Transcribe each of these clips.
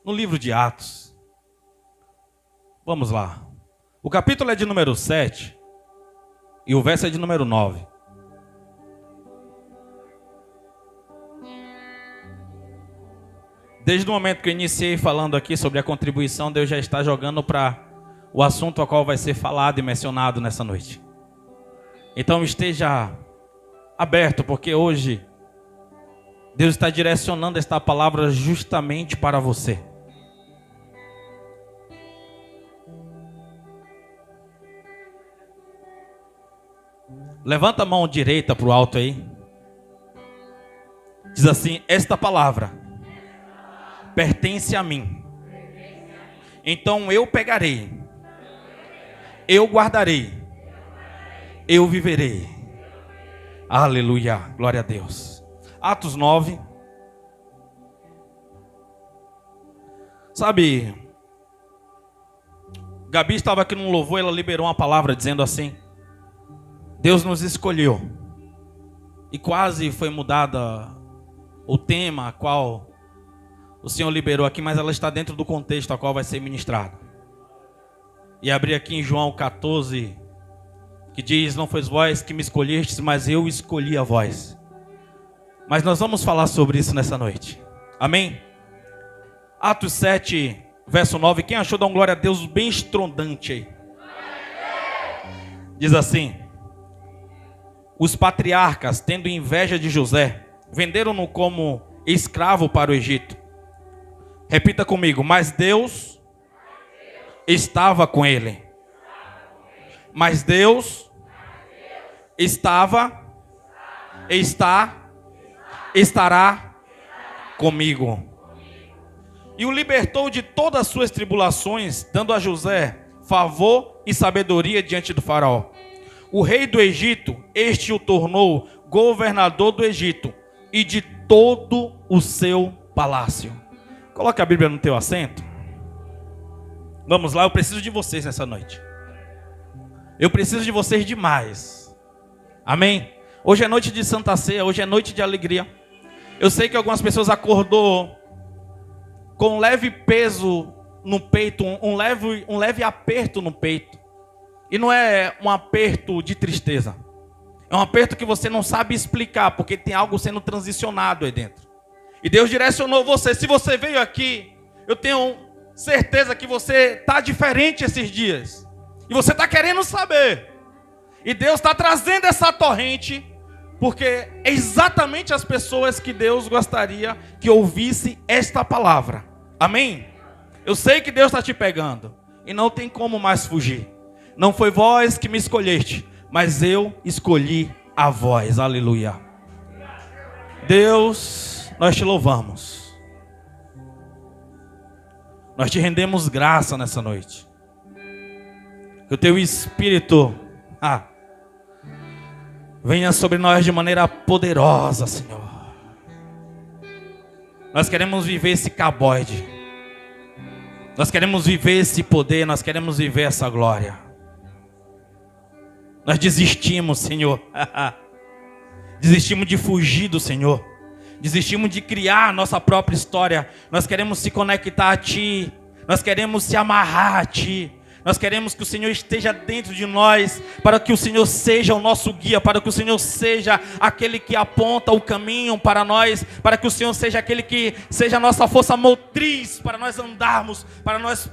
no livro de Atos. Vamos lá. O capítulo é de número 7 e o verso é de número 9. Desde o momento que eu iniciei falando aqui sobre a contribuição, Deus já está jogando para o assunto ao qual vai ser falado e mencionado nessa noite. Então esteja aberto, porque hoje Deus está direcionando esta palavra justamente para você. Levanta a mão direita para o alto aí. Diz assim: esta palavra pertence a mim. Então eu pegarei, eu guardarei, eu viverei. Aleluia, glória a Deus. Atos 9. Sabe, Gabi estava aqui num louvor, ela liberou uma palavra dizendo assim: Deus nos escolheu. E quase foi mudada o tema a qual o Senhor liberou aqui, mas ela está dentro do contexto a qual vai ser ministrado. E abri aqui em João 14, que diz: não foi vós que me escolhestes, mas eu escolhi a vós. Mas nós vamos falar sobre isso nessa noite. Amém? Atos 7, verso 9. Quem achou, dá um glória a Deus bem estrondante aí. Diz assim: os patriarcas, tendo inveja de José, venderam-no como escravo para o Egito. Repita comigo: mas Deus estava com ele. Mas Deus estava, estará comigo. E o libertou de todas as suas tribulações, dando a José favor e sabedoria diante do faraó. O rei do Egito, este o tornou governador do Egito e de todo o seu palácio. Coloque a Bíblia no teu assento. Vamos lá, eu preciso de vocês nessa noite. Eu preciso de vocês demais. Amém? Hoje é noite de Santa Ceia, hoje é noite de alegria. Eu sei que algumas pessoas acordou com um leve peso no peito, um leve aperto no peito. E não é um aperto de tristeza. É um aperto que você não sabe explicar, porque tem algo sendo transicionado aí dentro. E Deus direcionou você. Se você veio aqui, eu tenho certeza que você está diferente esses dias. E você está querendo saber. E Deus está trazendo essa torrente, porque é exatamente as pessoas que Deus gostaria que ouvisse esta palavra. Amém? Eu sei que Deus está te pegando. E não tem como mais fugir. Não foi vós que me escolheste, mas eu escolhi a vós. Aleluia. Deus, nós te louvamos. Nós te rendemos graça nessa noite. Que o teu Espírito venha sobre nós de maneira poderosa, Senhor. Nós queremos viver esse caboide. Nós queremos viver esse poder. Nós queremos viver essa glória. Nós desistimos, Senhor. Desistimos de fugir do Senhor. Desistimos de criar a nossa própria história. Nós queremos se conectar a Ti. Nós queremos se amarrar a Ti. Nós queremos que o Senhor esteja dentro de nós, para que o Senhor seja o nosso guia, para que o Senhor seja aquele que aponta o caminho para nós, para que o Senhor seja aquele que seja a nossa força motriz, para nós andarmos, para nós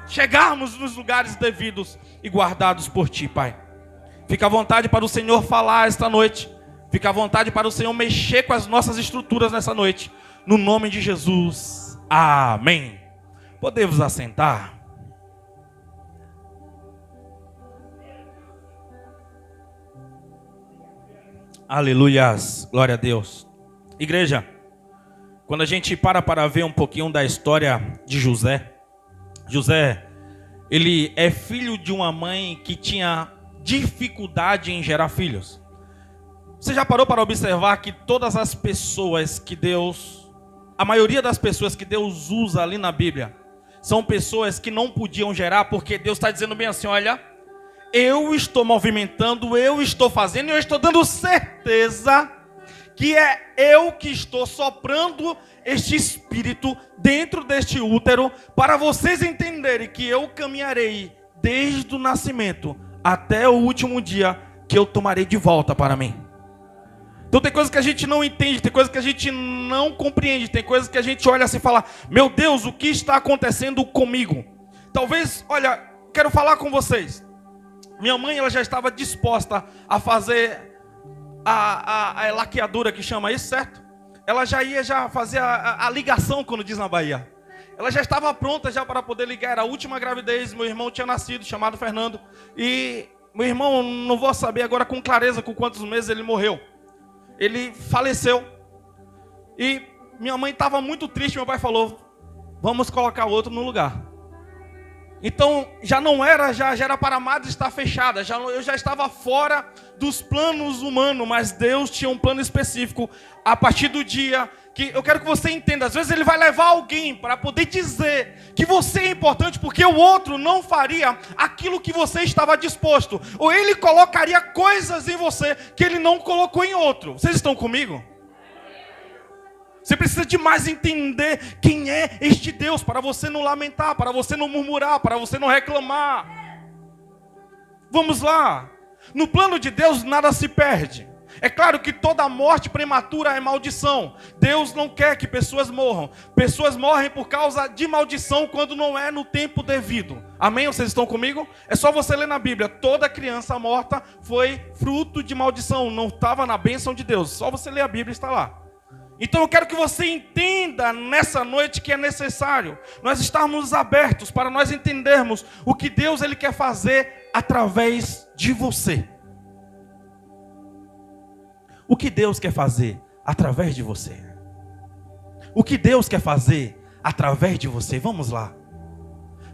chegarmos nos lugares devidos e guardados por Ti, Pai. Fica à vontade para o Senhor falar esta noite. Fica à vontade para o Senhor mexer com as nossas estruturas nessa noite. No nome de Jesus. Amém. Podemos assentar? Aleluias. Glória a Deus. Igreja, quando a gente para ver um pouquinho da história de José. José, ele é filho de uma mãe que tinha dificuldade em gerar filhos. Você já parou para observar que todas as pessoas que Deus, a maioria das pessoas que Deus usa ali na Bíblia, são pessoas que não podiam gerar, porque Deus está dizendo bem assim: olha, eu estou movimentando, eu estou fazendo, e eu estou dando certeza que é eu que estou soprando este espírito dentro deste útero, para vocês entenderem que eu caminharei desde o nascimento até o último dia que eu tomarei de volta para mim. Então tem coisas que a gente não entende, tem coisas que a gente não compreende, tem coisas que a gente olha assim e fala: meu Deus, o que está acontecendo comigo? Talvez, olha, quero falar com vocês. Minha mãe, ela já estava disposta a fazer a laqueadura, que chama isso, certo? Ela já ia fazer a ligação, quando diz na Bahia. Ela já estava pronta já para poder ligar, era a última gravidez, meu irmão tinha nascido, chamado Fernando. E meu irmão, não vou saber agora com clareza com quantos meses ele morreu. Ele faleceu. E minha mãe estava muito triste, meu pai falou: vamos colocar outro no lugar. Então, já não era, já era para a madre estar fechada, eu já estava fora dos planos humanos, mas Deus tinha um plano específico a partir do dia que, eu quero que você entenda, às vezes Ele vai levar alguém para poder dizer que você é importante, porque o outro não faria aquilo que você estava disposto, ou Ele colocaria coisas em você que Ele não colocou em outro. Vocês estão comigo? Você precisa demais entender quem é este Deus, para você não lamentar, para você não murmurar, para você não reclamar. Vamos lá. No plano de Deus nada se perde. É claro que toda morte prematura é maldição. Deus não quer que pessoas morram. Pessoas morrem por causa de maldição quando não é no tempo devido. Amém? Vocês estão comigo? É só você ler na Bíblia. Toda criança morta foi fruto de maldição. Não estava na bênção de Deus. Só você ler a Bíblia e está lá. Então eu quero que você entenda nessa noite que é necessário nós estarmos abertos para nós entendermos o que Deus Ele quer fazer através de você. O que Deus quer fazer através de você? O que Deus quer fazer através de você? Vamos lá.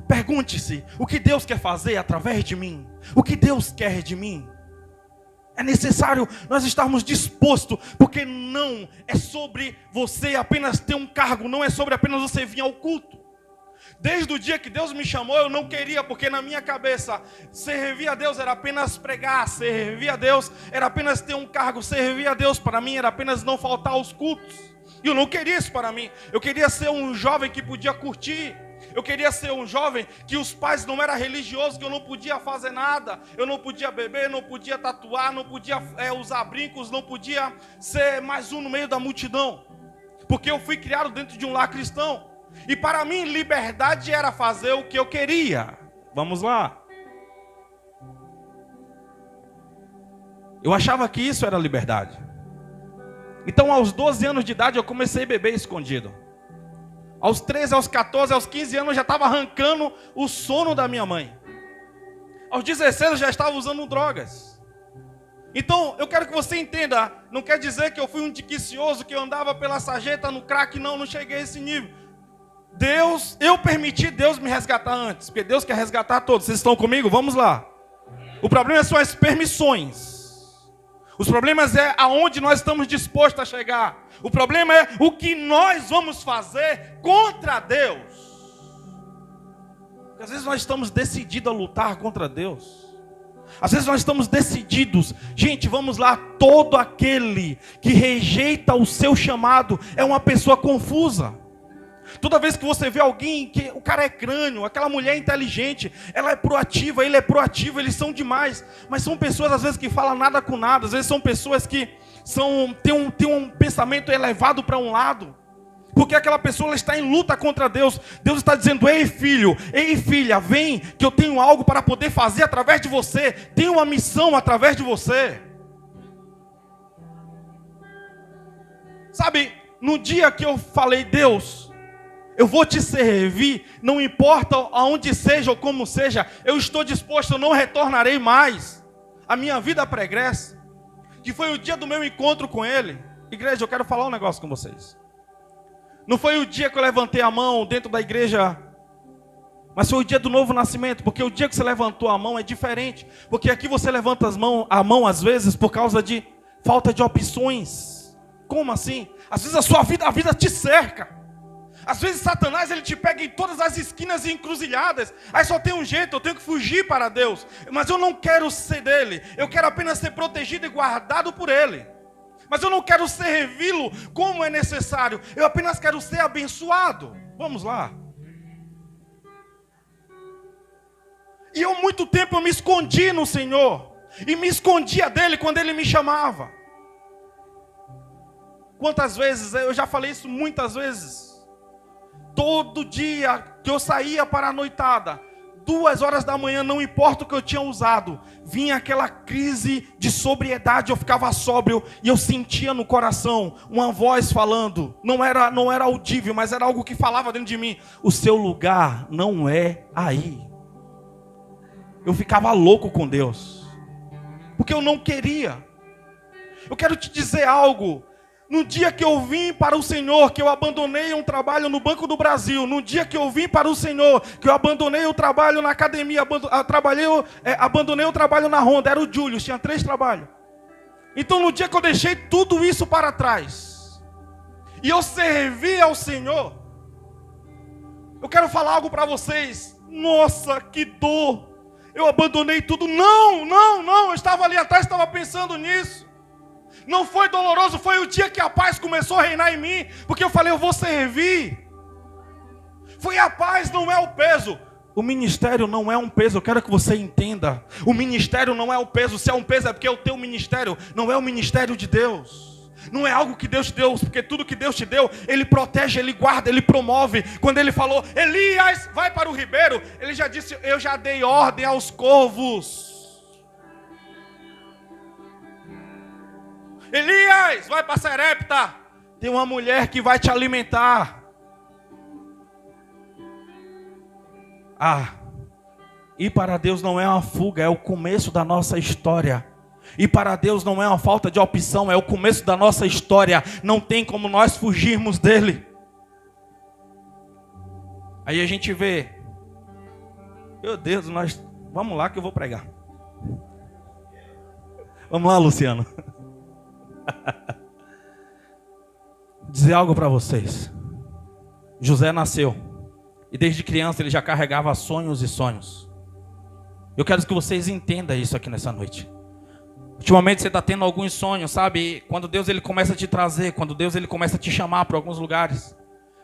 Pergunte-se: o que Deus quer fazer através de mim? O que Deus quer de mim? É necessário nós estarmos dispostos, porque não é sobre você apenas ter um cargo, não é sobre apenas você vir ao culto. Desde o dia que Deus me chamou, eu não queria, porque na minha cabeça, servir a Deus era apenas pregar, servir a Deus era apenas ter um cargo, servir a Deus para mim era apenas não faltar aos cultos. E eu não queria isso para mim. Eu queria ser um jovem que podia curtir. Eu queria ser um jovem que os pais não eram religiosos, que eu não podia fazer nada. Eu não podia beber, não podia tatuar, não podia usar brincos, não podia ser mais um no meio da multidão. Porque eu fui criado dentro de um lar cristão. E para mim, liberdade era fazer o que eu queria. Vamos lá. Eu achava que isso era liberdade. Então, aos 12 anos de idade, eu comecei a beber escondido. Aos 13, aos 14, aos 15 anos, eu já estava arrancando o sono da minha mãe. Aos 16, eu já estava usando drogas. Então, eu quero que você entenda, não quer dizer que eu fui um diquicioso, que eu andava pela sarjeta no crack, não cheguei a esse nível. Eu permiti Deus me resgatar antes, porque Deus quer resgatar todos. Vocês estão comigo? Vamos lá. O problema são as permissões. Os problemas é aonde nós estamos dispostos a chegar. O problema é o que nós vamos fazer contra Deus. Porque às vezes nós estamos decididos a lutar contra Deus. Às vezes nós estamos decididos. Gente, vamos lá. Todo aquele que rejeita o seu chamado é uma pessoa confusa. Toda vez que você vê alguém que o cara é crânio, aquela mulher é inteligente, ela é proativa, ele é proativo, eles são demais. Mas são pessoas às vezes que falam nada com nada. Às vezes são pessoas que têm um pensamento elevado para um lado. Porque aquela pessoa ela está em luta contra Deus. Deus está dizendo: ei filho, ei filha, vem que eu tenho algo para poder fazer através de você. Tenho uma missão através de você. Sabe, no dia que eu falei: Deus, eu vou te servir, não importa aonde seja ou como seja, eu estou disposto, eu não retornarei mais. A minha vida pregressa, que foi o dia do meu encontro com Ele. Igreja, eu quero falar um negócio com vocês. Não foi o dia que eu levantei a mão dentro da igreja, mas foi o dia do novo nascimento, porque o dia que você levantou a mão é diferente. Porque aqui você levanta a mão às vezes por causa de falta de opções. Como assim? Às vezes a vida te cerca. Às vezes Satanás ele te pega em todas as esquinas e encruzilhadas. Aí só tem um jeito, eu tenho que fugir para Deus. Mas eu não quero ser dele. Eu quero apenas ser protegido e guardado por ele. Mas eu não quero servi-lo como é necessário. Eu apenas quero ser abençoado. Vamos lá. E eu muito tempo eu me escondi no Senhor. E me escondia dele quando ele me chamava. Quantas vezes, eu já falei isso muitas vezes. Todo dia que eu saía para a noitada, 2h da manhã, não importa o que eu tinha usado, vinha aquela crise de sobriedade, eu ficava sóbrio e eu sentia no coração uma voz falando, não era audível, mas era algo que falava dentro de mim: o seu lugar não é aí. Eu ficava louco com Deus, porque eu não queria. Eu quero te dizer algo. No dia que eu vim para o Senhor, que eu abandonei um trabalho no Banco do Brasil, no dia que eu vim para o Senhor, que eu abandonei o trabalho na academia, abandonei o trabalho na Honda, era o Júlio, tinha 3 trabalhos. Então no dia que eu deixei tudo isso para trás, e eu servi ao Senhor, eu quero falar algo para vocês. Nossa, que dor! Eu abandonei tudo. Não, eu estava ali atrás, estava pensando nisso. Não foi doloroso, foi o dia que a paz começou a reinar em mim, porque eu falei, eu vou servir. Foi a paz, não é o peso. O ministério não é um peso, eu quero que você entenda. O ministério não é um peso, se é um peso é porque o teu ministério não é o ministério de Deus. Não é algo que Deus te deu, porque tudo que Deus te deu, Ele protege, Ele guarda, Ele promove. Quando Ele falou, Elias, vai para o ribeiro, Ele já disse, eu já dei ordem aos corvos. Elias, vai para Serepta, tem uma mulher que vai te alimentar. Ir para Deus não é uma fuga, é o começo da nossa história. Ir para Deus não é uma falta de opção, é o começo da nossa história. Não tem como nós fugirmos dele. Aí a gente vê, meu Deus, vamos lá que eu vou pregar. Vamos lá, Luciano. Dizer algo para vocês. José nasceu e desde criança ele já carregava sonhos e sonhos. Eu quero que vocês entendam isso aqui nessa noite. Ultimamente você está tendo alguns sonhos, sabe? Quando Deus ele começa a te trazer, quando Deus ele começa a te chamar para alguns lugares,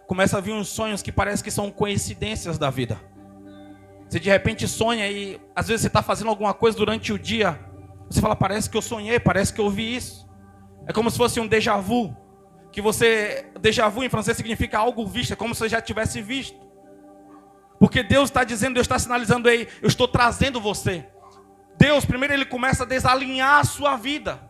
começa a vir uns sonhos que parece que são coincidências da vida. Você de repente sonha e às vezes você está fazendo alguma coisa durante o dia, você fala, parece que eu sonhei, parece que eu vi isso. É como se fosse um déjà vu. Déjà vu em francês significa algo visto. É como se você já tivesse visto. Porque Deus está dizendo, Deus está sinalizando aí, eu estou trazendo você. Deus, primeiro ele começa a desalinhar a sua vida.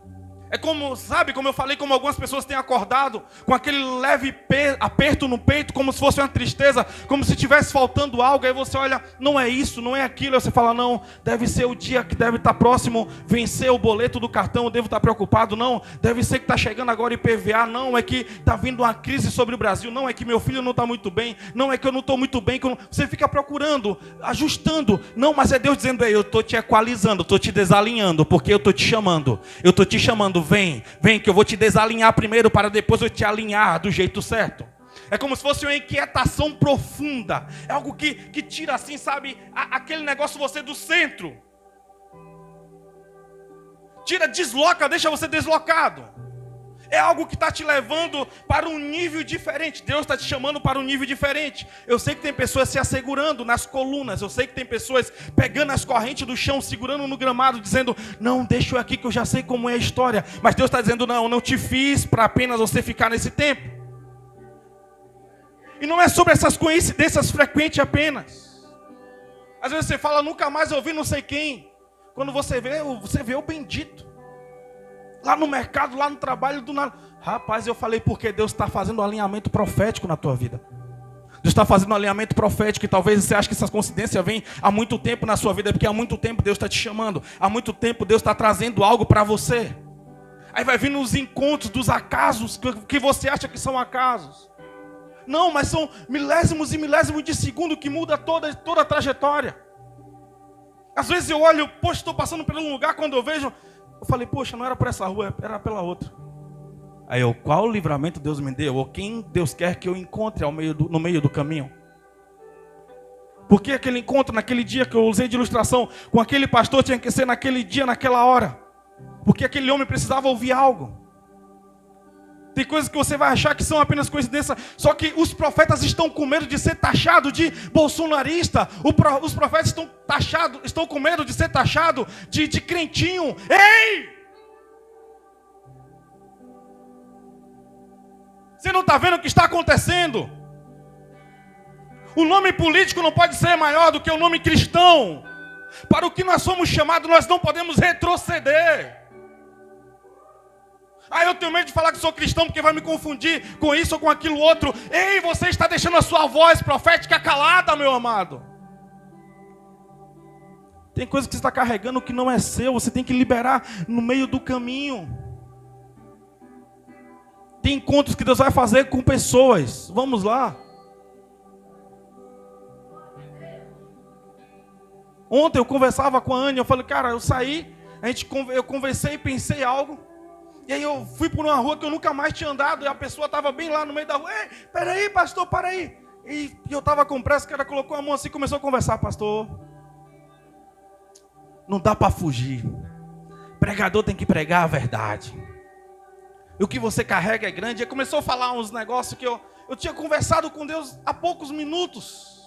É como, sabe, como eu falei, como algumas pessoas têm acordado com aquele leve aperto no peito, como se fosse uma tristeza, como se estivesse faltando algo. Aí você olha, não é isso, não é aquilo. Aí você fala, não, deve ser o dia que deve estar próximo, vencer o boleto do cartão, eu devo estar preocupado. Não, deve ser que está chegando agora IPVA. Não, é que está vindo uma crise sobre o Brasil. Não, é que meu filho não está muito bem. Não, é que eu não estou muito bem. Você fica procurando, ajustando. Não, mas é Deus dizendo, eu estou te equalizando, estou te desalinhando, porque eu estou te chamando. Eu estou te chamando. Vem que eu vou te desalinhar primeiro para depois eu te alinhar do jeito certo. É como se fosse uma inquietação profunda. É algo que tira assim, sabe, aquele negócio você do centro. Tira, desloca, deixa você deslocado. É algo que está te levando para um nível diferente. Deus está te chamando para um nível diferente. Eu sei que tem pessoas se assegurando nas colunas. Eu sei que tem pessoas pegando as correntes do chão, segurando no gramado, dizendo, não, deixa eu aqui que eu já sei como é a história. Mas Deus está dizendo, não te fiz para apenas você ficar nesse tempo. E não é sobre essas coincidências frequentes apenas. Às vezes você fala, nunca mais ouvi não sei quem. Quando você vê o bendito. Lá no mercado, lá no trabalho, do nada. Rapaz, eu falei porque Deus está fazendo um alinhamento profético na tua vida. Deus está fazendo um alinhamento profético. E talvez você ache que essa coincidência vem há muito tempo na sua vida. Porque há muito tempo Deus está te chamando. Há muito tempo Deus está trazendo algo para você. Aí vai vir nos encontros dos acasos que você acha que são acasos. Não, mas são milésimos e milésimos de segundo que muda toda a trajetória. Às vezes eu olho, poxa, estou passando por um lugar, quando eu vejo... Eu falei, poxa, não era por essa rua, era pela outra. Aí eu, qual livramento Deus me deu? Ou quem Deus quer que eu encontre no meio do caminho? Por que aquele encontro naquele dia que eu usei de ilustração com aquele pastor tinha que ser naquele dia, naquela hora? Porque aquele homem precisava ouvir algo. Tem coisas que você vai achar que são apenas coincidência. Só que os profetas estão com medo de ser taxado de bolsonarista. Os profetas estão com medo de ser taxado de crentinho. Ei! Você não está vendo o que está acontecendo? O nome político não pode ser maior do que o nome cristão. Para o que nós somos chamados, nós não podemos retroceder. Eu tenho medo de falar que sou cristão porque vai me confundir com isso ou com aquilo outro. Ei, você está deixando a sua voz profética calada, meu amado. Tem coisa que você está carregando que não é seu. Você tem que liberar no meio do caminho. Tem encontros que Deus vai fazer com pessoas. Vamos lá. Ontem eu conversava com a Anne. Eu falei, cara, eu saí. Eu conversei e pensei algo. E aí eu fui por uma rua que eu nunca mais tinha andado. E a pessoa estava bem lá no meio da rua. Ei, peraí, pastor, para aí. E eu estava com pressa. O cara colocou a mão assim e começou a conversar. Pastor, não dá para fugir. Pregador tem que pregar a verdade. E o que você carrega é grande. E começou a falar uns negócios que eu tinha conversado com Deus há poucos minutos.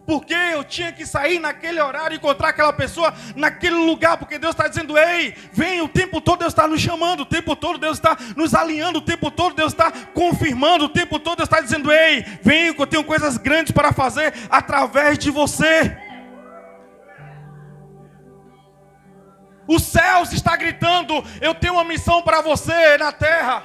Porque eu tinha que sair naquele horário e encontrar aquela pessoa naquele lugar. Porque Deus está dizendo, ei, vem, o tempo todo Deus está nos chamando. O tempo todo Deus está nos alinhando. O tempo todo Deus está confirmando. O tempo todo Deus está dizendo, ei, vem, eu tenho coisas grandes para fazer através de você. Os céus está gritando, eu tenho uma missão para você na terra.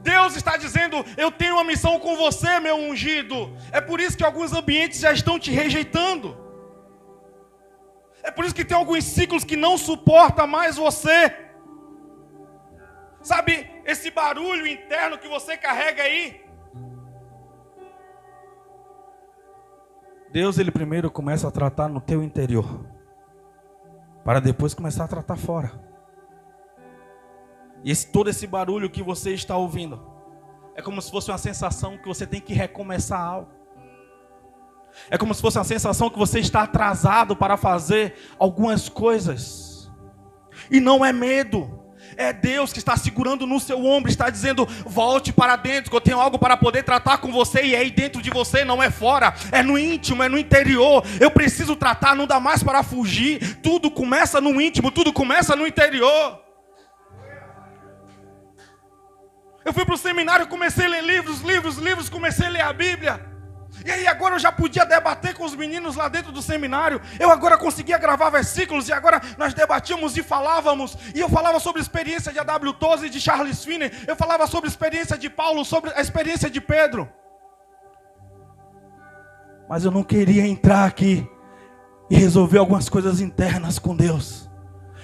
Deus está dizendo, eu tenho uma missão com você, meu ungido. É por isso que alguns ambientes já estão te rejeitando. É por isso que tem alguns ciclos que não suportam mais você. Sabe, esse barulho interno que você carrega aí. Deus, Ele primeiro começa a tratar no teu interior, para depois começar a tratar fora. E todo esse barulho que você está ouvindo é como se fosse uma sensação que você tem que recomeçar algo. É como se fosse uma sensação que você está atrasado para fazer algumas coisas. E não é medo. É Deus que está segurando no seu ombro, está dizendo, volte para dentro, que eu tenho algo para poder tratar com você, e é aí dentro de você, não é fora, é no íntimo, é no interior. Eu preciso tratar, não dá mais para fugir. Tudo começa no íntimo, tudo começa no interior. Eu fui para o seminário, comecei a ler livros, comecei a ler a Bíblia. E aí agora eu já podia debater com os meninos lá dentro do seminário. Eu agora conseguia gravar versículos. E agora nós debatíamos e falávamos. E eu falava sobre a experiência de A.W. Tozer e de Charles Finney. Eu falava sobre a experiência de Paulo, sobre a experiência de Pedro. Mas eu não queria entrar aqui e resolver algumas coisas internas com Deus.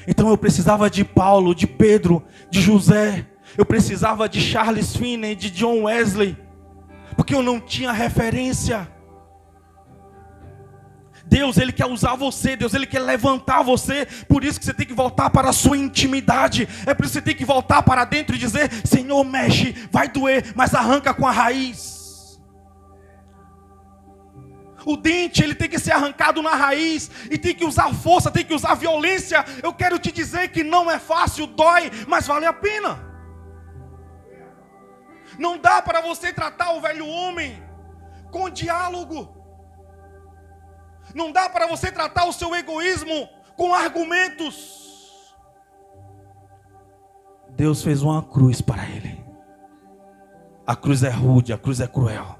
Então eu precisava de Paulo, de Pedro, de José. Eu precisava de Charles Finney, de John Wesley, porque eu não tinha referência. Deus, Ele quer usar você, Deus, Ele quer levantar você. Por isso que você tem que voltar para a sua intimidade. É por isso que você tem que voltar para dentro e dizer, Senhor, mexe, vai doer, mas arranca com a raiz. O dente, ele tem que ser arrancado na raiz. E tem que usar força, tem que usar violência. Eu quero te dizer que não é fácil, dói, mas vale a pena. Não dá para você tratar o velho homem com diálogo. Não dá para você tratar o seu egoísmo com argumentos. Deus fez uma cruz para ele. A cruz é rude, a cruz é cruel.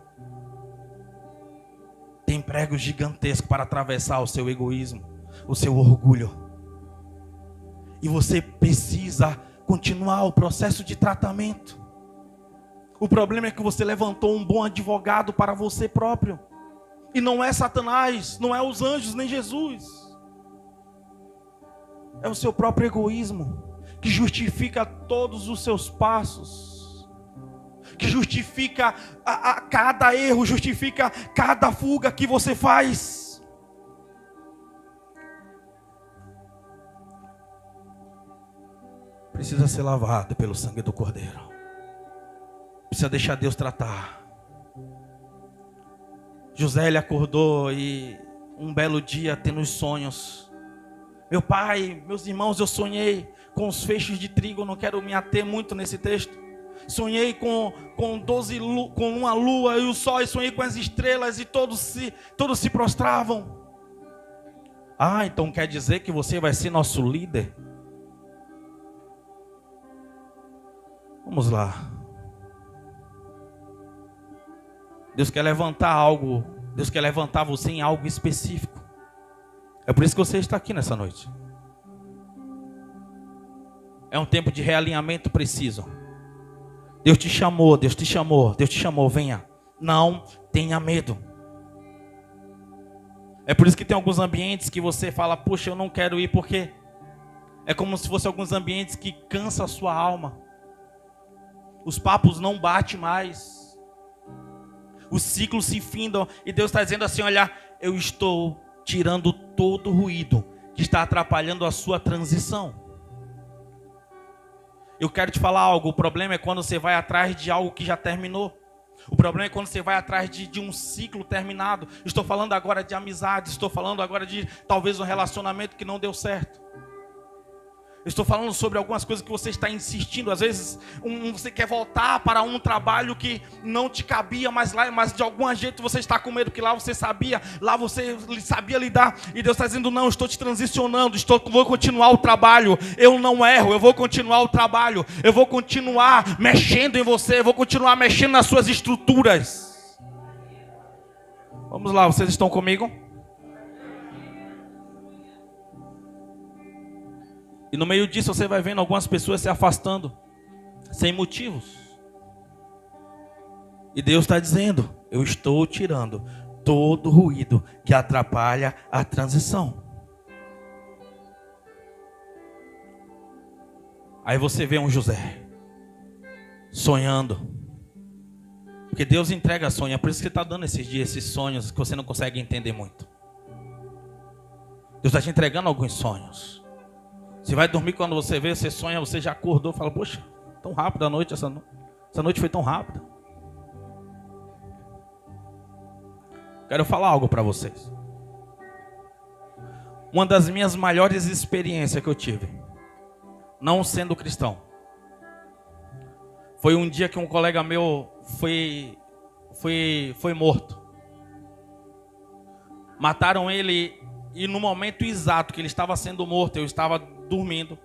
Tem pregos gigantescos para atravessar o seu egoísmo, o seu orgulho. E você precisa continuar o processo de tratamento. O problema é que você levantou um bom advogado para você próprio. E não é Satanás, não é os anjos, nem Jesus. É o seu próprio egoísmo que justifica todos os seus passos. Que justifica a cada erro, justifica cada fuga que você faz. Precisa ser lavado pelo sangue do Cordeiro. Precisa deixar Deus tratar. José, ele acordou e um belo dia, tendo os sonhos, Meu pai, meus irmãos, eu sonhei com os feixes de trigo. Eu não quero me ater muito nesse texto. Sonhei com uma lua e o sol. E sonhei com as estrelas e todos se prostravam. Ah, então quer dizer que você vai ser nosso líder? Vamos lá. Deus quer levantar algo. Deus quer levantar você em algo específico. É por isso que você está aqui nessa noite. É um tempo de realinhamento preciso. Deus te chamou, Deus te chamou, Deus te chamou, venha. Não tenha medo. É por isso que tem alguns ambientes que você fala, puxa, eu não quero ir, porque é como se fosse alguns ambientes que cansa a sua alma. Os papos não batem mais. Os ciclos se findam. E Deus está dizendo assim, olha, eu estou tirando todo o ruído que está atrapalhando a sua transição. Eu quero te falar algo. O problema é quando você vai atrás de algo que já terminou. O problema é quando você vai atrás de um ciclo terminado. Estou falando agora de amizade. Estou falando agora de talvez um relacionamento que não deu certo. Estou falando sobre algumas coisas que você está insistindo. Às vezes você quer voltar para um trabalho que não te cabia mais lá, mas de algum jeito você está com medo, que lá você sabia lidar. E Deus está dizendo, não, estou te transicionando, vou continuar o trabalho. Eu não erro, eu vou continuar o trabalho. Eu vou continuar mexendo em você, eu vou continuar mexendo nas suas estruturas. Vamos lá, vocês estão comigo? E no meio disso você vai vendo algumas pessoas se afastando, sem motivos. E Deus está dizendo, eu estou tirando todo o ruído que atrapalha a transição. Aí você vê um José, sonhando. Porque Deus entrega sonho, é por isso que Ele está dando esses dias, esses sonhos que você não consegue entender muito. Deus está te entregando alguns sonhos. Você vai dormir, quando você vê, você sonha, você já acordou, fala, poxa, tão rápido a noite, essa noite foi tão rápida. Quero falar algo para vocês. Uma das minhas maiores experiências que eu tive, não sendo cristão, foi um dia que um colega meu foi morto. Mataram ele. E no momento exato que ele estava sendo morto, eu estava dormindo.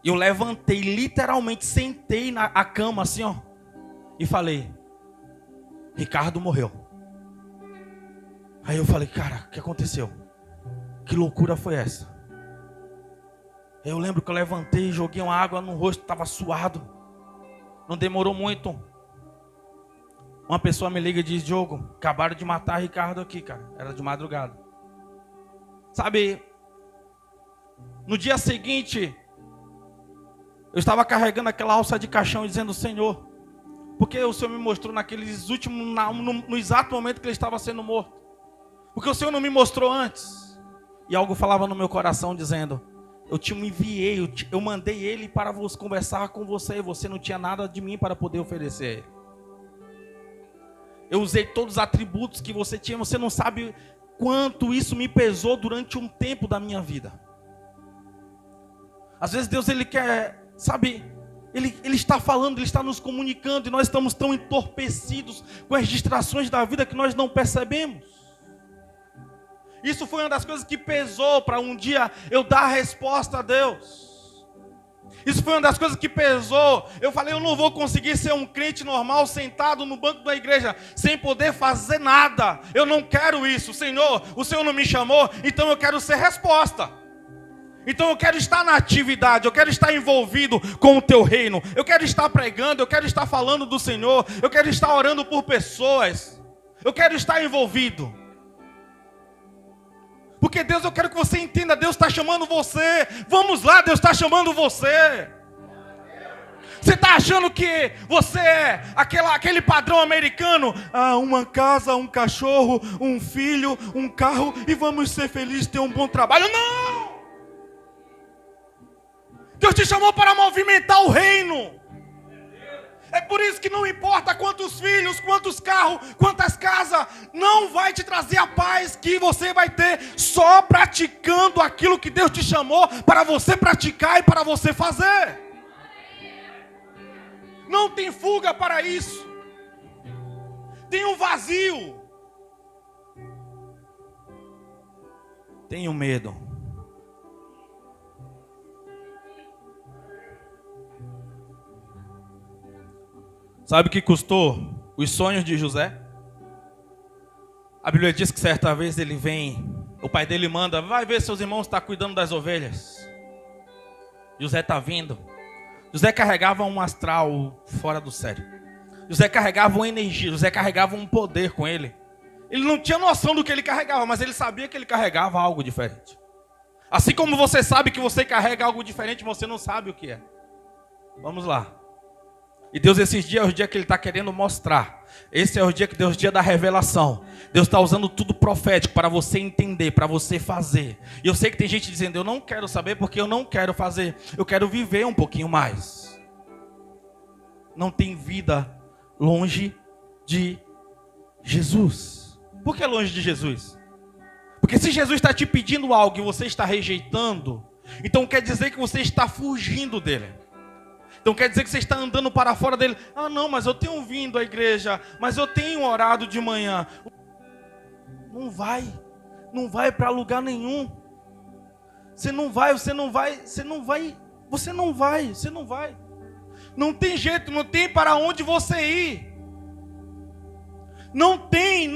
Eu levantei, literalmente sentei na cama assim, ó. E falei, Ricardo morreu. Aí eu falei, cara, o que aconteceu? Que loucura foi essa? Eu lembro que eu levantei, joguei uma água no rosto, estava suado. Não demorou muito. Uma pessoa me liga e diz, Diogo, acabaram de matar Ricardo aqui, cara. Era de madrugada. Sabe, no dia seguinte, eu estava carregando aquela alça de caixão e dizendo, Senhor, porque o Senhor me mostrou naqueles últimos, no exato momento que ele estava sendo morto? Porque o Senhor não me mostrou antes? E algo falava no meu coração dizendo, eu te enviei, eu mandei ele para conversar com você, e você não tinha nada de mim para poder oferecer a ele. Eu usei todos os atributos que você tinha, você não sabe quanto isso me pesou durante um tempo da minha vida. Às vezes Deus, Ele quer, sabe, Ele está falando, Ele está nos comunicando, e nós estamos tão entorpecidos com as distrações da vida que nós não percebemos. Isso foi uma das coisas que pesou para um dia eu dar a resposta a Deus. Isso foi uma das coisas que pesou. Eu falei, eu não vou conseguir ser um crente normal sentado no banco da igreja sem poder fazer nada. Eu não quero isso, Senhor. O Senhor não me chamou, então eu quero ser resposta. Então eu quero estar na atividade, eu quero estar envolvido com o teu reino. Eu quero estar pregando, eu quero estar falando do Senhor. Eu quero estar orando por pessoas. Eu quero estar envolvido. Porque Deus, eu quero que você entenda, Deus está chamando você. Vamos lá, Deus está chamando você. Você está achando que você é aquele padrão americano? Ah, uma casa, um cachorro, um filho, um carro e vamos ser felizes, ter um bom trabalho. Não! Deus te chamou para movimentar o reino. É por isso que não importa quantos filhos, quantos carros, quantas casas, não vai te trazer a paz que você vai ter só praticando aquilo que Deus te chamou para você praticar e para você fazer. Não tem fuga para isso. Tem um vazio. Tenho medo. Sabe o que custou os sonhos de José? A Bíblia diz que certa vez ele vem, o pai dele manda, vai ver seus irmãos estão cuidando das ovelhas. José está vindo. José carregava um astral fora do sério. José carregava uma energia, José carregava um poder com ele. Ele não tinha noção do que ele carregava, mas ele sabia que ele carregava algo diferente. Assim como você sabe que você carrega algo diferente, você não sabe o que é. Vamos lá. E Deus, esses dias é o dia que Ele está querendo mostrar. Esse é o dia que Deus, dia da revelação. Deus está usando tudo profético para você entender, para você fazer. E eu sei que tem gente dizendo, eu não quero saber porque eu não quero fazer. Eu quero viver um pouquinho mais. Não tem vida longe de Jesus. Por que longe de Jesus? Porque se Jesus está te pedindo algo e você está rejeitando, então quer dizer que você está fugindo dele. Então quer dizer que você está andando para fora dele. Ah não, mas eu tenho vindo à igreja, mas eu tenho orado de manhã. Não vai para lugar nenhum. Você não vai. Não tem jeito, não tem para onde você ir. Não tem.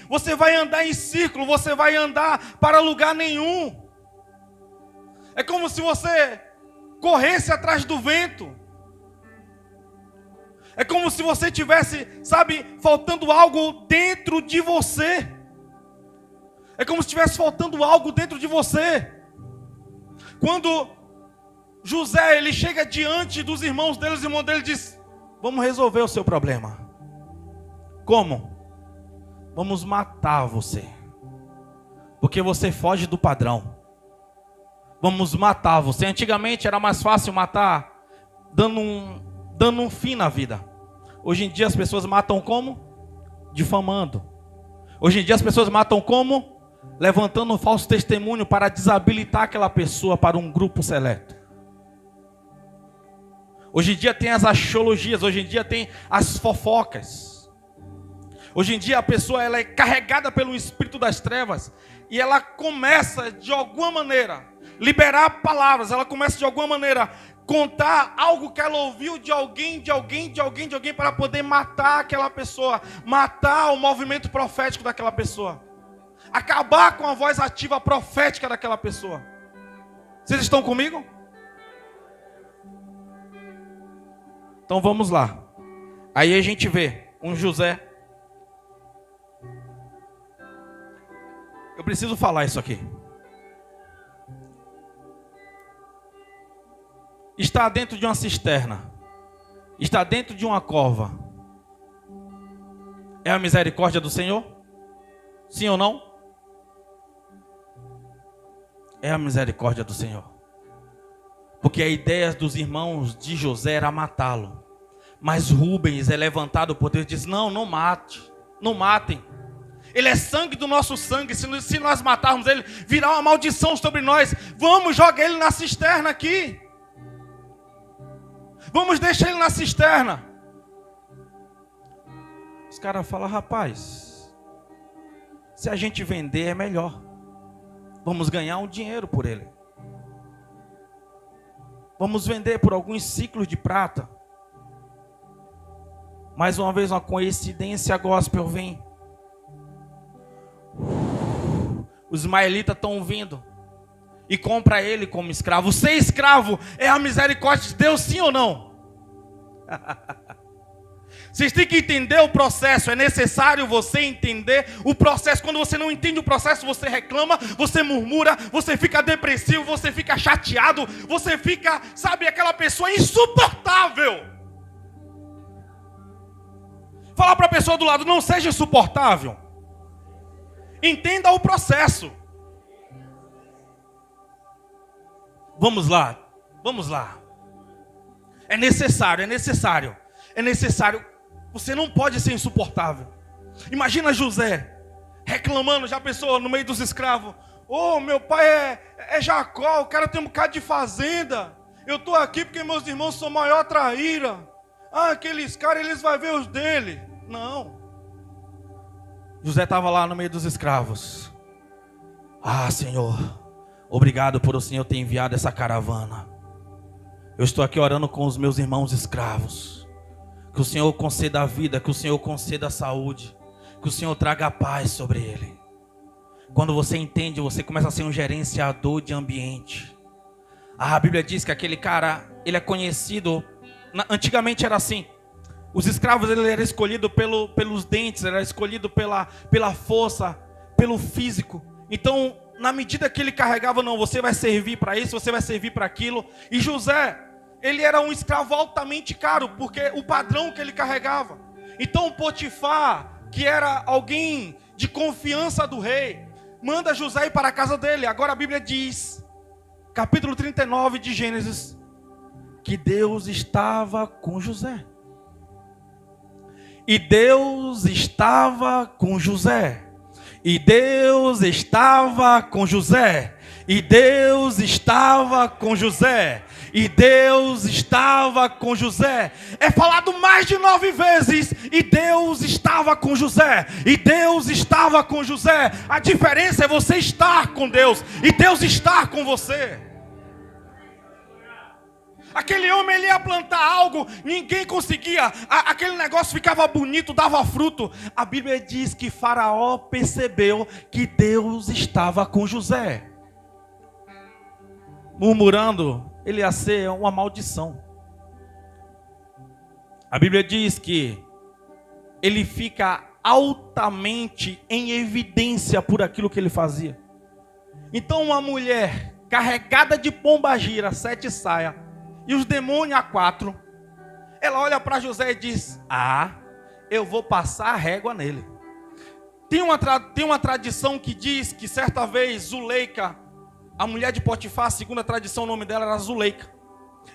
Você vai andar em círculo, você vai andar para lugar nenhum. É como se você corresse atrás do vento. É como se você tivesse, faltando algo dentro de você. É como se estivesse faltando algo dentro de você. Quando José, ele chega diante dos irmãos dele, os irmãos dele dizem, vamos resolver o seu problema. Como? Vamos matar você. Porque você foge do padrão. Vamos matar você. Antigamente era mais fácil matar dando um fim na vida. Hoje em dia as pessoas matam como? Difamando. Hoje em dia as pessoas matam como? Levantando um falso testemunho para desabilitar aquela pessoa para um grupo seleto. Hoje em dia tem as axiologias, hoje em dia tem as fofocas. Hoje em dia a pessoa ela é carregada pelo espírito das trevas e ela começa de alguma maneira liberar palavras, ela começa de alguma maneira contar algo que ela ouviu de alguém para poder matar aquela pessoa, matar o movimento profético daquela pessoa, acabar com a voz ativa profética daquela pessoa. Vocês estão comigo? Então vamos lá. Aí a gente vê um José. Eu preciso falar isso aqui. Está dentro de uma cisterna. Está dentro de uma cova. É a misericórdia do Senhor? Sim ou não? É a misericórdia do Senhor. Porque a ideia dos irmãos de José era matá-lo. Mas Rubens é levantado por Deus e diz, não mate. Não matem. Ele é sangue do nosso sangue. Se nós matarmos ele, virá uma maldição sobre nós. Vamos jogar ele na cisterna aqui. Vamos deixar ele na cisterna. Os caras falam, rapaz, se a gente vender é melhor. Vamos ganhar um dinheiro por ele. Vamos vender por alguns ciclos de prata. Mais uma vez uma coincidência gospel vem. Os ismaelitas estão vindo e compra ele como escravo. Ser escravo é a misericórdia de Deus, sim ou não? Vocês têm que entender o processo. É necessário você entender o processo. Quando você não entende o processo, você reclama, você murmura, você fica depressivo, você fica chateado, você fica, aquela pessoa insuportável. Fala para a pessoa do lado, não seja insuportável. Entenda o processo. Vamos lá. É necessário. é necessário. Você não pode ser insuportável. Imagina José reclamando, já pensou, no meio dos escravos. Oh, meu pai é Jacó, o cara tem um bocado de fazenda. Eu estou aqui porque meus irmãos são maior traíra. Ah, aqueles caras, eles vão ver os dele. Não. José estava lá no meio dos escravos. Ah, Senhor, obrigado por o Senhor ter enviado essa caravana. Eu estou aqui orando com os meus irmãos escravos. Que o Senhor conceda a vida, que o Senhor conceda a saúde, que o Senhor traga a paz sobre ele. Quando você entende, você começa a ser um gerenciador de ambiente. A Bíblia diz que aquele cara, ele é conhecido, antigamente era assim. Os escravos, ele era escolhido pelos dentes, era escolhido pela força, pelo físico. Então, na medida que ele carregava, não, você vai servir para isso, você vai servir para aquilo. E José, ele era um escravo altamente caro, porque o padrão que ele carregava. Então Potifar, que era alguém de confiança do rei, manda José ir para a casa dele. Agora a Bíblia diz, capítulo 39 de Gênesis, que Deus estava com José. E Deus estava com José. E Deus estava com José. E Deus estava com José. E Deus estava com José. É falado mais de 9 vezes. E Deus estava com José. E Deus estava com José. A diferença é você estar com Deus e Deus estar com você. Aquele homem, ele ia plantar algo, ninguém conseguia, aquele negócio ficava bonito, dava fruto. A Bíblia diz que Faraó percebeu que Deus estava com José. Murmurando, ele ia ser uma maldição. A Bíblia diz que ele fica altamente em evidência por aquilo que ele fazia. Então uma mulher carregada de pombagira, 7 saias, e os demônios a 4, ela olha para José e diz: ah, eu vou passar a régua nele. Tem uma tradição que diz que certa vez Zuleika, a mulher de Potifar, segundo a tradição, o nome dela era Zuleika.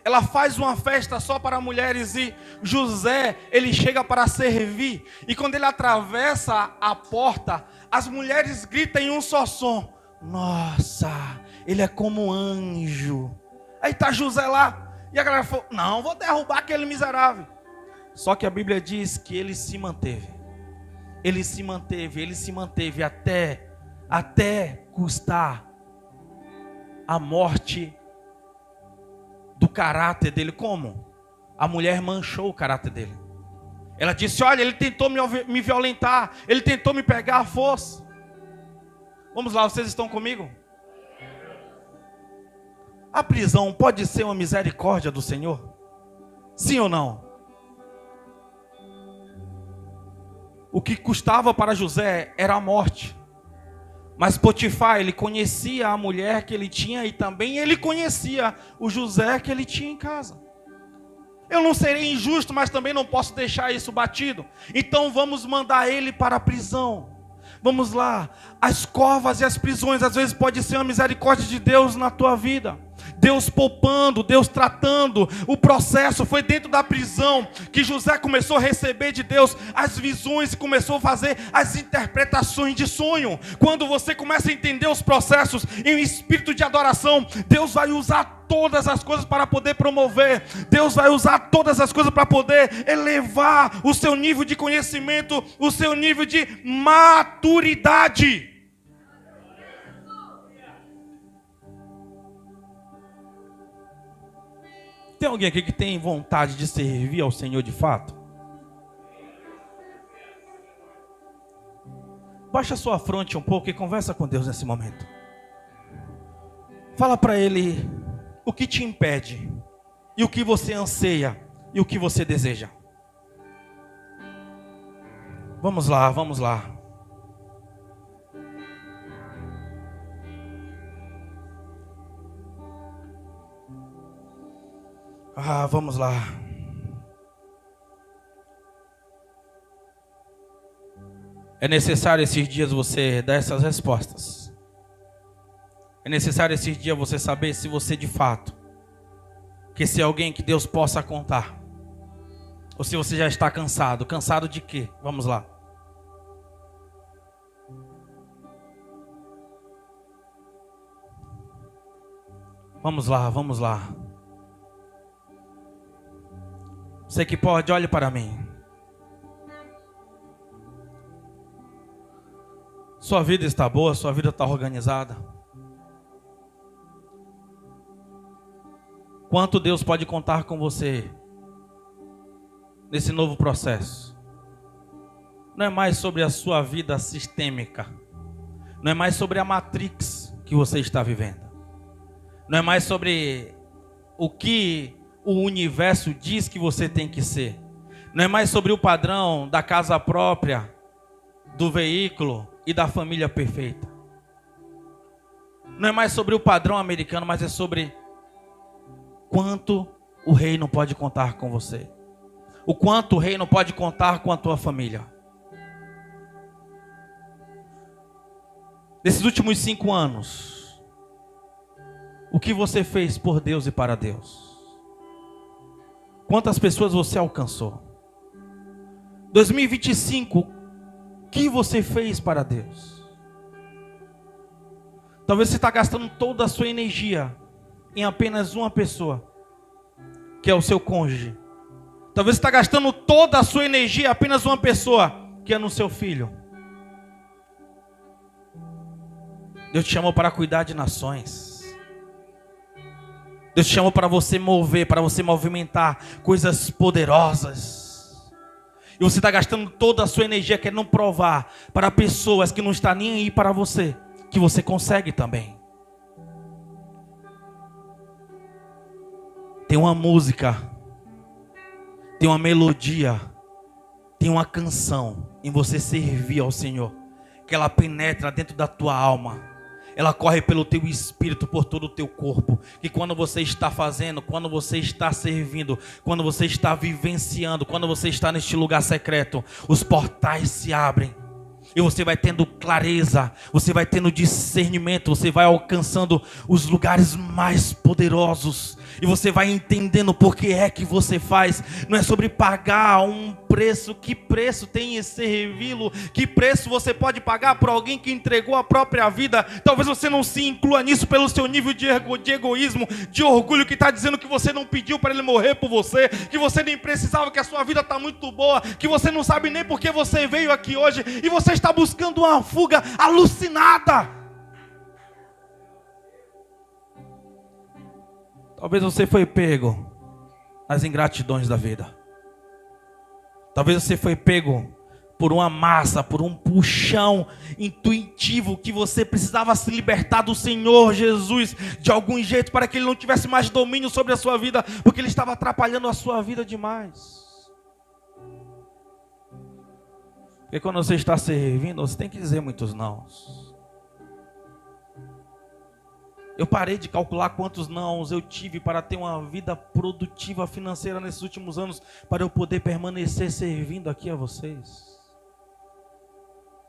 Ela faz uma festa só para mulheres e José, ele chega para servir. E quando ele atravessa a porta, as mulheres gritam em um só som: nossa, ele é como um anjo. Aí está José lá. E a galera falou: não, vou derrubar aquele miserável. Só que a Bíblia diz que ele se manteve. Ele se manteve até custar a morte do caráter dele. Como? A mulher manchou o caráter dele. Ela disse: olha, ele tentou me violentar, ele tentou me pegar à força. Vamos lá, vocês estão comigo? A prisão pode ser uma misericórdia do Senhor? Sim ou não? O que custava para José era a morte. Mas Potifar, ele conhecia a mulher que ele tinha e também ele conhecia o José que ele tinha em casa. Eu não serei injusto, mas também não posso deixar isso batido. Então vamos mandar ele para a prisão. Vamos lá, as covas e as prisões às vezes pode ser uma misericórdia de Deus na tua vida. Deus poupando, Deus tratando. O processo foi dentro da prisão que José começou a receber de Deus as visões e começou a fazer as interpretações de sonho. Quando você começa a entender os processos em um espírito de adoração, Deus vai usar todas as coisas para poder promover. Deus vai usar todas as coisas para poder elevar o seu nível de conhecimento, o seu nível de maturidade. Tem alguém aqui que tem vontade de servir ao Senhor de fato? Baixa sua fronte um pouco e conversa com Deus nesse momento. Fala para Ele o que te impede, e o que você anseia, e o que você deseja. Vamos lá, vamos lá. Vamos lá. É necessário esses dias você dar essas respostas. É necessário esses dias você saber se você de fato quer ser alguém que Deus possa contar. Ou se você já está cansado. Cansado de quê? Vamos lá. Vamos lá, vamos lá. Você que pode, olhe para mim. Sua vida está boa, sua vida está organizada. Quanto Deus pode contar com você nesse novo processo? Não é mais sobre a sua vida sistêmica. Não é mais sobre a matrix que você está vivendo. Não é mais sobre o que o universo diz que você tem que ser. Não é mais sobre o padrão da casa própria, do veículo e da família perfeita. Não é mais sobre o padrão americano, mas é sobre quanto o reino pode contar com você. O quanto o reino pode contar com a tua família. Nesses últimos 5 anos, o que você fez por Deus e para Deus? Quantas pessoas você alcançou? 2025, o que você fez para Deus? Talvez você está gastando toda a sua energia em apenas uma pessoa, que é o seu cônjuge. Talvez você está gastando toda a sua energia em apenas uma pessoa, que é no seu filho. Deus te chamou para cuidar de nações. Deus te chamou para você mover, para você movimentar coisas poderosas. E você está gastando toda a sua energia querendo provar para pessoas que não estão nem aí para você, que você consegue também. Tem uma música, tem uma melodia, tem uma canção em você servir ao Senhor, que ela penetra dentro da tua alma. Ela corre pelo teu espírito, por todo o teu corpo. Que quando você está fazendo, quando você está servindo, quando você está vivenciando, quando você está neste lugar secreto, os portais se abrem. E você vai tendo clareza, você vai tendo discernimento, você vai alcançando os lugares mais poderosos. E você vai entendendo por que é que você faz. Não é sobre pagar um preço. Que preço tem esse servi-lo? Que preço você pode pagar por alguém que entregou a própria vida? Talvez você não se inclua nisso pelo seu nível de egoísmo, de orgulho, que está dizendo que você não pediu para ele morrer por você, que você nem precisava, que a sua vida está muito boa, que você não sabe nem por que você veio aqui hoje, e você está buscando uma fuga alucinada. Talvez você foi pego nas ingratidões da vida. Talvez você foi pego por uma massa, por um puxão intuitivo, que você precisava se libertar do Senhor Jesus de algum jeito, para que Ele não tivesse mais domínio sobre a sua vida, porque Ele estava atrapalhando a sua vida demais. Porque quando você está servindo, você tem que dizer muitos nãos. Eu parei de calcular quantos nãos eu tive para ter uma vida produtiva financeira nesses últimos anos, para eu poder permanecer servindo aqui a vocês.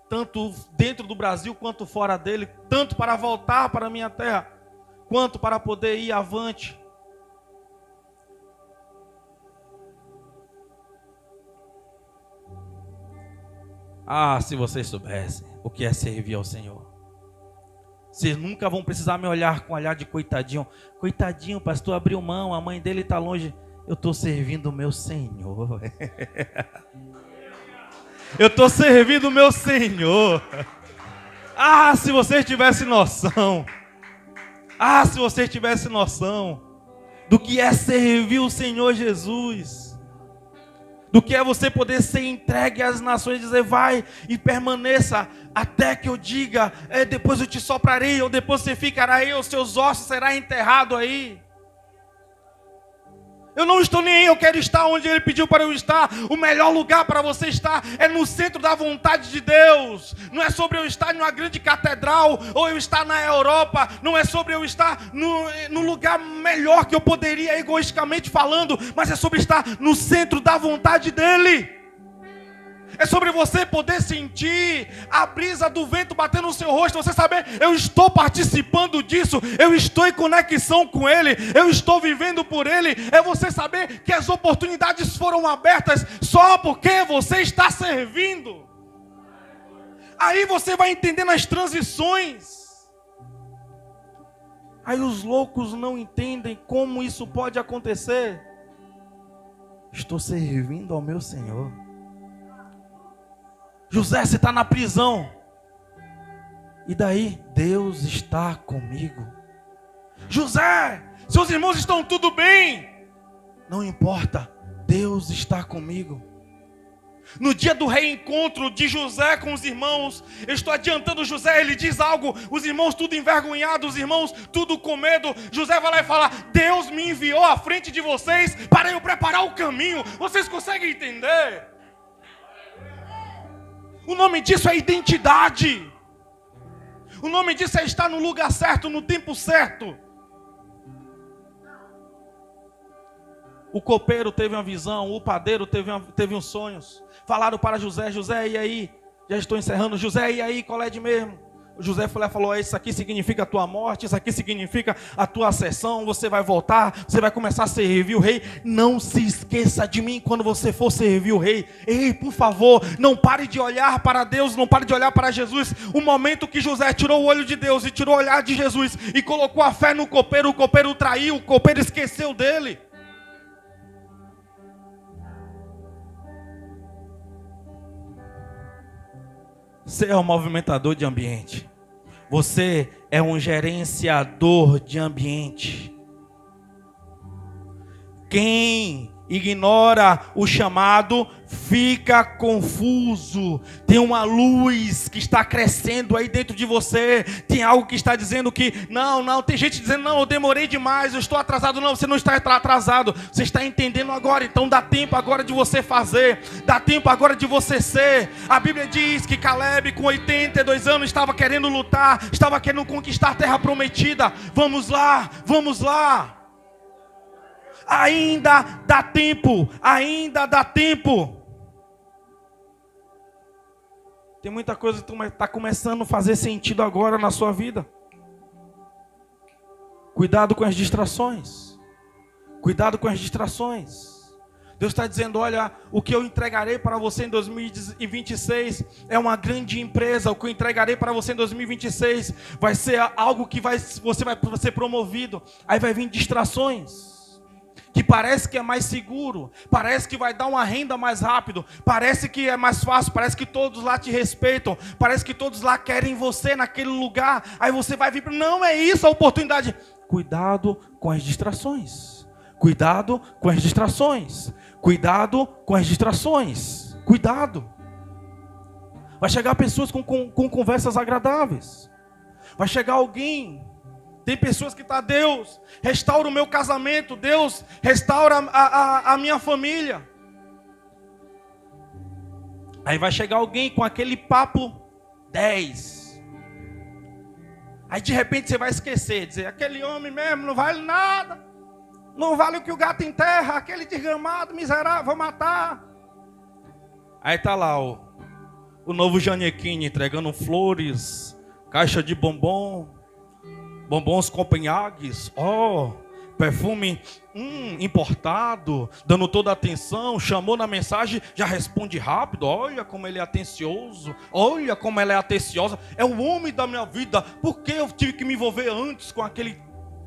Tanto dentro do Brasil quanto fora dele, tanto para voltar para a minha terra, quanto para poder ir avante. Ah, se vocês soubessem o que é servir ao Senhor. Vocês nunca vão precisar me olhar com olhar de coitadinho. Coitadinho, pastor, abriu mão, a mãe dele está longe. Eu estou servindo o meu Senhor. Eu estou servindo o meu Senhor. Ah, se vocês tivessem noção. Ah, se vocês tivessem noção do que é servir o Senhor Jesus. Do que é você poder ser entregue às nações e dizer, vai e permaneça até que eu diga, depois eu te soprarei, ou depois você ficará aí, os seus ossos serão enterrados aí. Eu não estou nem aí, eu quero estar onde Ele pediu para eu estar. O melhor lugar para você estar é no centro da vontade de Deus. Não é sobre eu estar em uma grande catedral, ou eu estar na Europa. Não é sobre eu estar no lugar melhor que eu poderia, egoisticamente falando, mas é sobre estar no centro da vontade dEle. É sobre você poder sentir a brisa do vento batendo no seu rosto. Você saber, eu estou participando disso. Eu estou em conexão com Ele. Eu estou vivendo por Ele. É você saber que as oportunidades foram abertas só porque você está servindo. Aí você vai entendendo as transições. Aí os loucos não entendem como isso pode acontecer. Estou servindo ao meu Senhor. José, você está na prisão. E daí? Deus está comigo. José, seus irmãos estão tudo bem. Não importa, Deus está comigo. No dia do reencontro de José com os irmãos, eu estou adiantando José, ele diz algo, os irmãos tudo envergonhados, os irmãos tudo com medo. José vai lá e fala: Deus me enviou à frente de vocês para eu preparar o caminho. Vocês conseguem entender? O nome disso é identidade. O nome disso é estar no lugar certo, no tempo certo. O copeiro teve uma visão, o padeiro teve uns sonhos. Falaram para José: José, e aí? Já estou encerrando. José, e aí? Qual é de mesmo? José foi lá e falou: isso aqui significa a tua morte, isso aqui significa a tua ascensão, você vai voltar, você vai começar a servir o rei. Não se esqueça de mim quando você for servir o rei. Ei, por favor, não pare de olhar para Deus, não pare de olhar para Jesus. O momento que José tirou o olho de Deus e tirou o olhar de Jesus e colocou a fé no copeiro, o copeiro traiu, o copeiro esqueceu dele. Você é um movimentador de ambiente. Você é um gerenciador de ambiente. Quem ignora o chamado fica confuso. Tem uma luz que está crescendo aí dentro de você. Tem algo que está dizendo que não. Tem gente dizendo: não, eu demorei demais, eu estou atrasado. Não, você não está atrasado. Você está entendendo agora. Então dá tempo agora de você fazer. Dá tempo agora de você ser. A Bíblia diz que Caleb, com 82 anos, estava querendo lutar, estava querendo conquistar a terra prometida. Vamos lá, vamos lá. Ainda dá tempo, ainda dá tempo. Tem muita coisa que está começando a fazer sentido agora na sua vida. Cuidado com as distrações. Cuidado com as distrações. Deus está dizendo: olha, o que eu entregarei para você em 2026 é uma grande empresa. O que eu entregarei para você em 2026 vai ser algo que você vai ser promovido. Aí vai vir distrações. Que parece que é mais seguro, parece que vai dar uma renda mais rápido, parece que é mais fácil, parece que todos lá te respeitam, parece que todos lá querem você naquele lugar. Aí você vai vir, não é isso a oportunidade. Cuidado com as distrações. Cuidado com as distrações. Cuidado com as distrações. Cuidado. Vai chegar pessoas com conversas agradáveis. Vai chegar alguém. Tem pessoas que estão: Deus, restaura o meu casamento. Deus, restaura a minha família. Aí vai chegar alguém com aquele papo 10. Aí de repente você vai esquecer, dizer: aquele homem mesmo não vale nada. Não vale o que o gato enterra. Aquele desgramado, miserável, vou matar. Aí está lá o novo Janequine entregando flores, caixa de bombons Copenhagues, perfume importado, dando toda a atenção, chamou na mensagem, já responde rápido. Olha como ele é atencioso, olha como ela é atenciosa, é o homem da minha vida. Por que eu tive que me envolver antes com aquele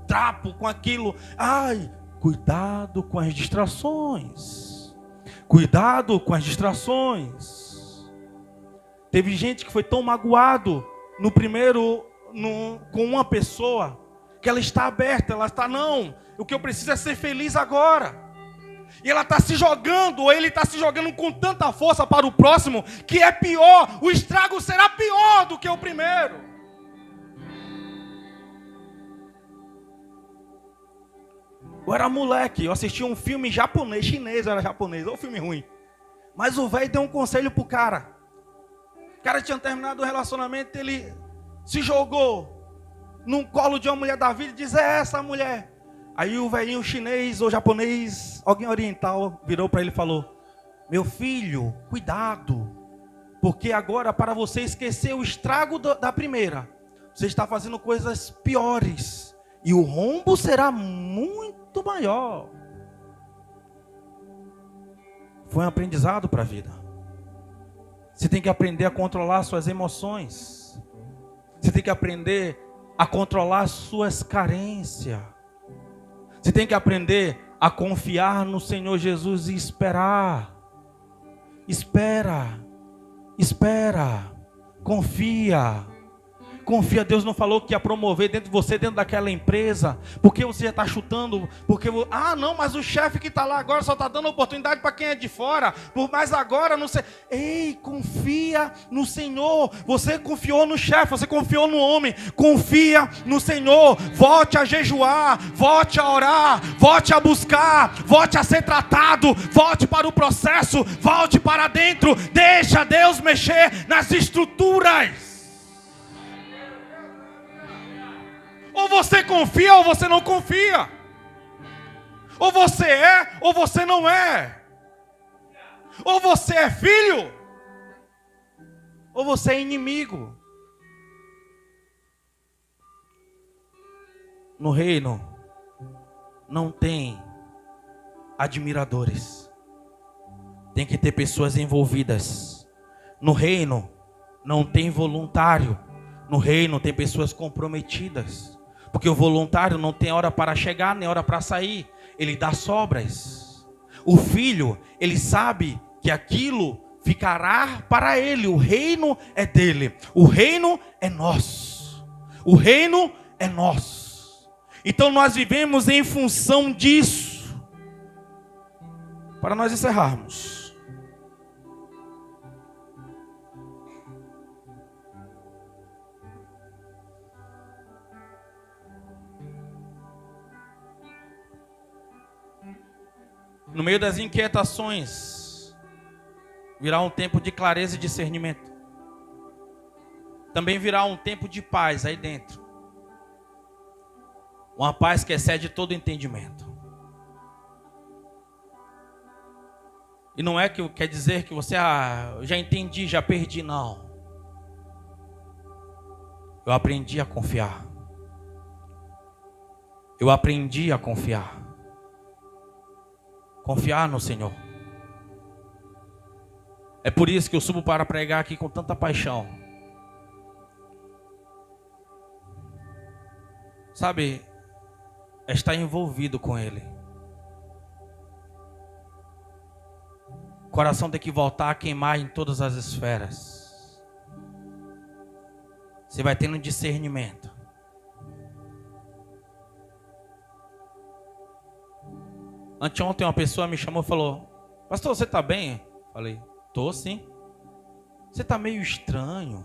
trapo, com aquilo? Ai, cuidado com as distrações. Cuidado com as distrações. Teve gente que foi tão magoado com uma pessoa, que ela está aberta, ela está: não, o que eu preciso é ser feliz agora. E ela está se jogando, ou ele está se jogando com tanta força para o próximo, que é pior, o estrago será pior do que o primeiro. Eu era moleque, eu assistia um filme chinês, era japonês, ou filme ruim. Mas o velho deu um conselho pro cara. O cara tinha terminado o relacionamento, ele se jogou num colo de uma mulher da vida e diz: é essa a mulher. Aí o velhinho chinês ou japonês, alguém oriental, virou para ele e falou: meu filho, cuidado. Porque agora, para você esquecer o estrago da primeira, você está fazendo coisas piores. E o rombo será muito maior. Foi um aprendizado para a vida. Você tem que aprender a controlar suas emoções. Você tem que aprender a controlar suas carências. Você tem que aprender a confiar no Senhor Jesus e esperar. Espera. Confia. Confia, Deus não falou que ia promover dentro de você, dentro daquela empresa, porque você já está chutando, porque, não, mas o chefe que está lá agora só está dando oportunidade para quem é de fora, mas agora não sei. Ei, confia no Senhor. Você confiou no chefe, você confiou no homem, confia no Senhor. Volte a jejuar, volte a orar, volte a buscar, volte a ser tratado, volte para o processo, volte para dentro, deixa Deus mexer nas estruturas. Ou você confia ou você não confia. Ou você é ou você não é. Ou você é filho ou você é inimigo. No reino não tem admiradores. Tem que ter pessoas envolvidas. No reino não tem voluntário. No reino tem pessoas comprometidas. Porque o voluntário não tem hora para chegar, nem hora para sair. Ele dá sobras. O filho, ele sabe que aquilo ficará para ele. O reino é dele. O reino é nosso. O reino é nosso. Então nós vivemos em função disso. Para nós encerrarmos. No meio das inquietações, virá um tempo de clareza e discernimento. Também virá um tempo de paz aí dentro. Uma paz que excede todo entendimento. E não é que quer dizer que você, já entendi, já perdi, não. Eu aprendi a confiar. Eu aprendi a confiar. Confiar no Senhor. É por isso que eu subo para pregar aqui com tanta paixão. Sabe, é estar envolvido com Ele. O coração tem que voltar a queimar em todas as esferas. Você vai tendo discernimento. Anteontem uma pessoa me chamou e falou: pastor, você está bem? Falei: tô sim. Você está meio estranho.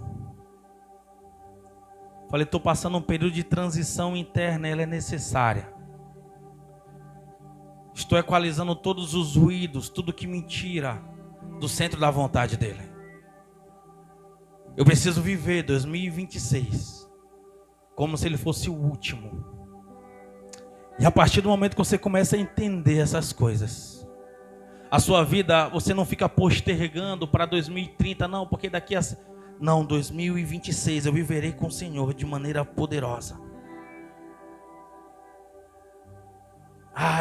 Falei: estou passando um período de transição interna, ela é necessária. Estou equalizando todos os ruídos, tudo que me tira do centro da vontade dele. Eu preciso viver 2026 como se ele fosse o último. E a partir do momento que você começa a entender essas coisas, a sua vida, você não fica postergando para 2030, não, porque daqui a... Não, 2026 eu viverei com o Senhor de maneira poderosa.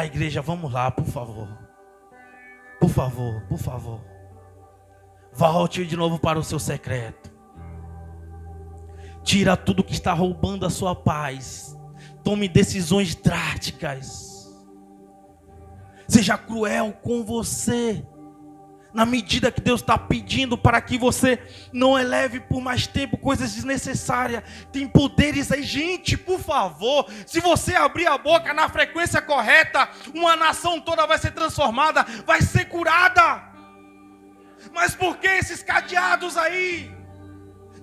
Igreja, vamos lá, por favor. Por favor, por favor. Volte de novo para o seu secreto. Tira tudo que está roubando a sua paz. Tome decisões drásticas. Seja cruel com você. Na medida que Deus está pedindo para que você não eleve por mais tempo coisas desnecessárias. Tem poderes aí, gente, por favor. Se você abrir a boca na frequência correta, uma nação toda vai ser transformada, vai ser curada. Mas por que esses cadeados aí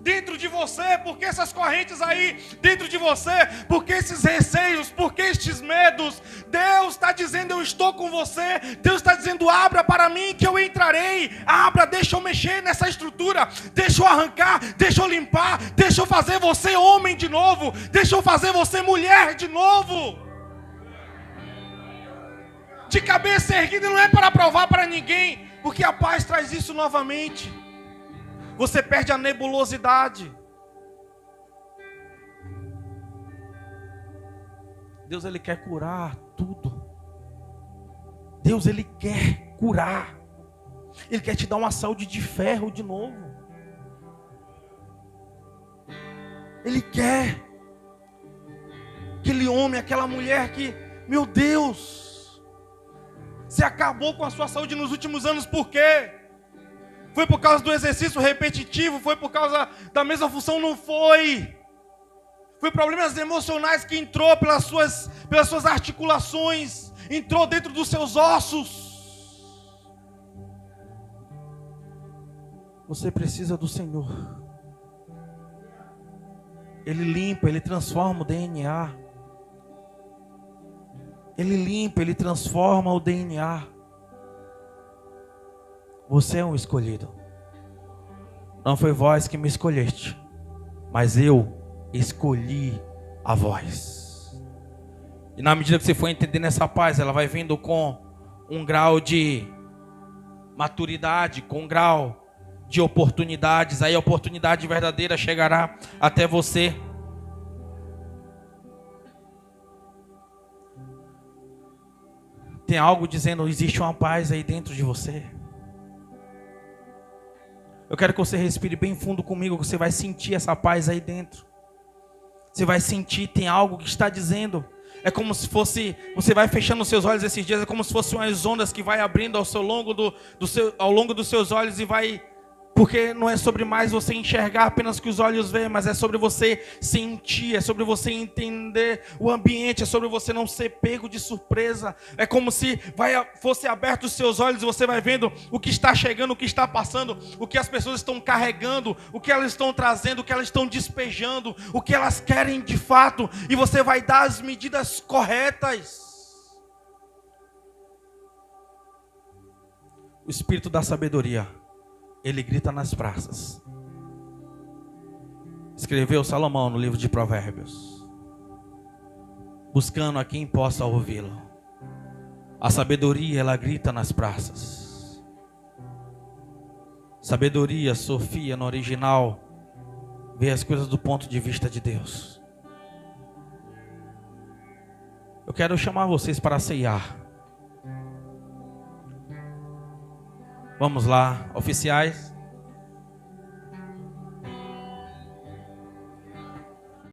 dentro de você? Por que essas correntes aí dentro de você? Por que esses receios? Por que estes medos? Deus está dizendo: eu estou com você. Deus está dizendo: abra para mim que eu entrarei. Abra, deixa eu mexer nessa estrutura. Deixa eu arrancar, deixa eu limpar. Deixa eu fazer você homem de novo. Deixa eu fazer você mulher de novo. De cabeça erguida, não é para provar para ninguém, porque a paz traz isso novamente. Você perde a nebulosidade. Deus, Ele quer curar tudo. Deus, Ele quer curar. Ele quer te dar uma saúde de ferro de novo. Ele quer. Aquele homem, aquela mulher que, meu Deus, você acabou com a sua saúde nos últimos anos, por quê? Foi por causa do exercício repetitivo? Foi por causa da mesma função? Não foi. Foi problemas emocionais que entrou pelas suas articulações, entrou dentro dos seus ossos. Você precisa do Senhor. Ele limpa, Ele transforma o DNA. Ele limpa, Ele transforma o DNA. Você é um escolhido. Não foi vós que me escolheste, mas eu escolhi a vós. E na medida que você for entendendo essa paz, ela vai vindo com um grau de maturidade, com um grau de oportunidades. Aí a oportunidade verdadeira chegará até você. Tem algo dizendo, existe uma paz aí dentro de você. Eu quero que você respire bem fundo comigo, que você vai sentir essa paz aí dentro. Você vai sentir, tem algo que está dizendo. É como se fosse, você vai fechando os seus olhos esses dias, é como se fossem umas ondas que vai abrindo ao longo dos seus olhos e vai... Porque não é sobre mais você enxergar apenas o que os olhos veem, mas é sobre você sentir, é sobre você entender o ambiente, é sobre você não ser pego de surpresa. É como se fosse aberto os seus olhos e você vai vendo o que está chegando, o que está passando, o que as pessoas estão carregando, o que elas estão trazendo, o que elas estão despejando, o que elas querem de fato, e você vai dar as medidas corretas. O Espírito da sabedoria, Ele grita nas praças. Escreveu Salomão no livro de Provérbios, buscando a quem possa ouvi-lo. A sabedoria, ela grita nas praças. Sabedoria, Sofia, no original, vê as coisas do ponto de vista de Deus. Eu quero chamar vocês para ceiar. Vamos lá, oficiais.